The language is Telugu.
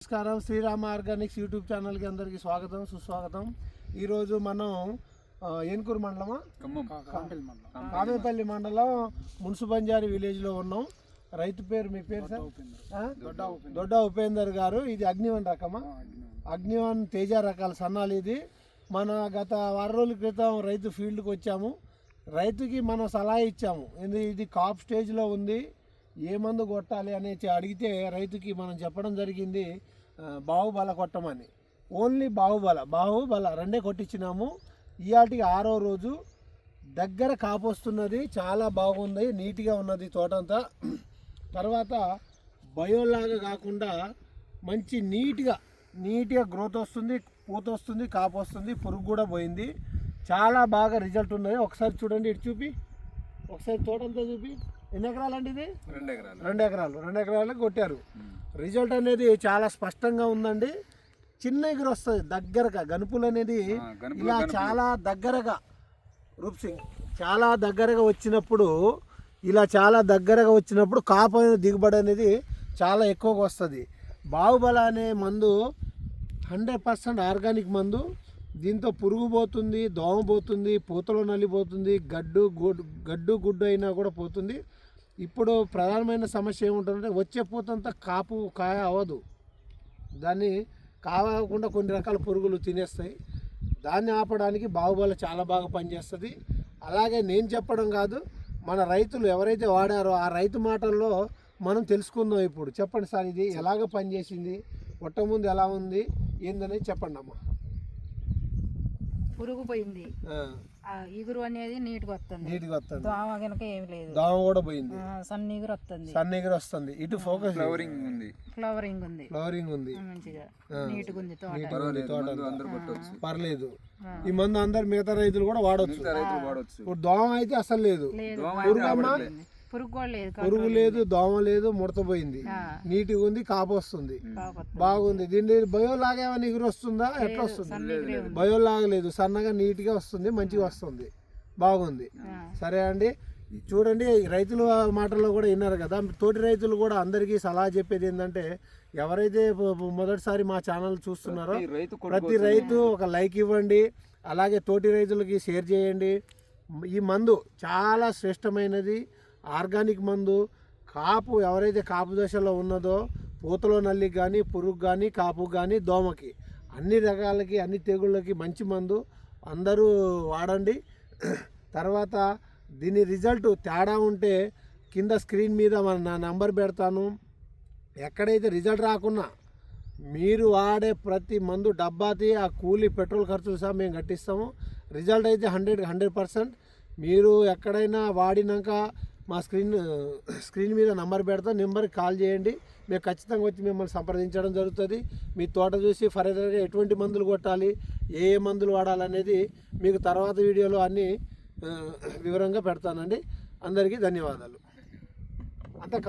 నమస్కారం. శ్రీరామ ఆర్గానిక్స్ యూట్యూబ్ ఛానల్కి అందరికీ స్వాగతం సుస్వాగతం. ఈరోజు మనం ఏనుకూరు మండలమా కామేపల్లి మండలం మున్సిపంజారి విలేజ్లో ఉన్నాం. రైతు పేరు మీ పేరు సార్? దొడ్డ ఉపేందర్ గారు. ఇది అగ్నివన్ రకమా? అగ్నివన్ తేజ రకాల సన్నాలు. ఇది మన గత వారం రోజుల క్రితం రైతు ఫీల్డ్కి వచ్చాము. రైతుకి మనం సలహా ఇచ్చాము, ఇది కాప్ స్టేజ్లో ఉంది, ఏ మందు కొట్టాలి అని అడిగితే రైతుకి మనం చెప్పడం జరిగింది బాహుబల కొట్టమని. ఓన్లీ బాహుబల రెండే కొట్టించినాము. ఇవాటికి 6వ రోజు. దగ్గర కాపు వస్తున్నది, చాలా బాగుంది, నీట్గా ఉన్నది తోటంతా. తర్వాత బయోలాగా కాకుండా మంచి నీట్గా గ్రోత్ వస్తుంది, పూత వస్తుంది, కాపు వస్తుంది, పురుగు కూడా పోయింది. చాలా బాగా రిజల్ట్ ఉన్నది. ఒకసారి చూడండి, ఇటు చూపి ఒకసారి తోటంతా చూపి. ఎన్ని ఎకరాలండి ఇది? 2 ఎకరాలు. 2 ఎకరాలకు కొట్టారు. రిజల్ట్ అనేది చాలా స్పష్టంగా ఉందండి. చిన్న ఎగురు వస్తుంది దగ్గరగా. గనుపులు అనేది ఇలా చాలా దగ్గరగా రూప్సింగ్ చాలా దగ్గరగా వచ్చినప్పుడు, కాపు అనేది దిగుబడి అనేది చాలా ఎక్కువగా వస్తుంది. బాహుబల అనే మందు 100% ఆర్గానిక్ మందు. దీంతో పురుగు పోతుంది, దోమ పోతుంది, పూతలో నల్లిపోతుంది, గడ్డు గుడ్డు అయినా కూడా పోతుంది. ఇప్పుడు ప్రధానమైన సమస్య ఏముంటుందంటే వచ్చే పూతంతా కాయ అవ్వదు. దాన్ని కావకుండా కొన్ని రకాల పురుగులు తినేస్తాయి. దాన్ని ఆపడానికి బాహుబల చాలా బాగా పనిచేస్తుంది. అలాగే నేను చెప్పడం కాదు, మన రైతులు ఎవరైతే వాడారో ఆ రైతు మాటల్లో మనం తెలుసుకుందాం. ఇప్పుడు చెప్పండి సార్, ఇది ఎలాగ పనిచేసింది, కొట్టముందు ఎలా ఉంది, ఏందనేది చెప్పండి అమ్మా. పురుగు పోయింది, ఇగురు అనేది నీట్గా వస్తుంది, దోమ కనుక ఏమి లేదు, దోమ కూడా పోయింది, సన్నీగురు వస్తుంది. ఇటు ఫోకస్ ఫ్లవరింగ్ ఉంది మంచిగా నీట్గా ఉంది తోట. పర్లేదు. ఈ మందు అందరు మిగతా రైతులు కూడా వాడొచ్చు. ఇప్పుడు దోమ అయితే అసలు లేదు, పురుగు లేదు, దోమ లేదు, ముడతపోయింది, నీట్గా ఉంది, కాపు వస్తుంది, బాగుంది. దీన్ని బయోలాగా ఏమైనా ఎగురు వస్తుందా, ఎట్లా వస్తుంది? బయోలాగా లేదు, సన్నగా నీట్గా వస్తుంది, మంచిగా వస్తుంది, బాగుంది. సరే అండి, చూడండి, రైతుల మాటల్లో కూడా విన్నారు కదా. తోటి రైతులు కూడా అందరికీ సలహా చెప్పేది ఏంటంటే, ఎవరైతే మొదటిసారి మా ఛానల్ చూస్తున్నారో ప్రతి రైతు ఒక లైక్ ఇవ్వండి, అలాగే తోటి రైతులకి షేర్ చేయండి. ఈ మందు చాలా శ్రేష్టమైనది, ఆర్గానిక్ మందు. కాపు ఎవరైతే కాపు దశలో ఉన్నదో, పూతలో నల్లికి కానీ, పురుగు కానీ, కాపు కానీ, దోమకి, అన్ని రకాలకి, అన్ని తెగుళ్ళకి మంచి మందు. అందరూ వాడండి. తర్వాత దీని రిజల్ట్ తేడా ఉంటే కింద స్క్రీన్ మీద నా నంబర్ పెడతాను. ఎక్కడైతే రిజల్ట్ రాకున్నా మీరు వాడే ప్రతి మందు డబ్బాతి ఆ కూలీ పెట్రోల్ ఖర్చులు సహా మేము కట్టిస్తాము. రిజల్ట్ అయితే 100% మీరు ఎక్కడైనా వాడినాక మా స్క్రీన్ మీద నంబర్ పెడతాం. నెంబర్కి కాల్ చేయండి, మేము ఖచ్చితంగా వచ్చి మిమ్మల్ని సంప్రదించడం జరుగుతుంది. మీ తోట చూసి ఫర్దర్గా ఎటువంటి మందులు కొట్టాలి, ఏ మందులు వాడాలనేది మీకు తర్వాత వీడియోలో అన్నీ వివరంగా పెడతానండి. అందరికీ ధన్యవాదాలు. అంత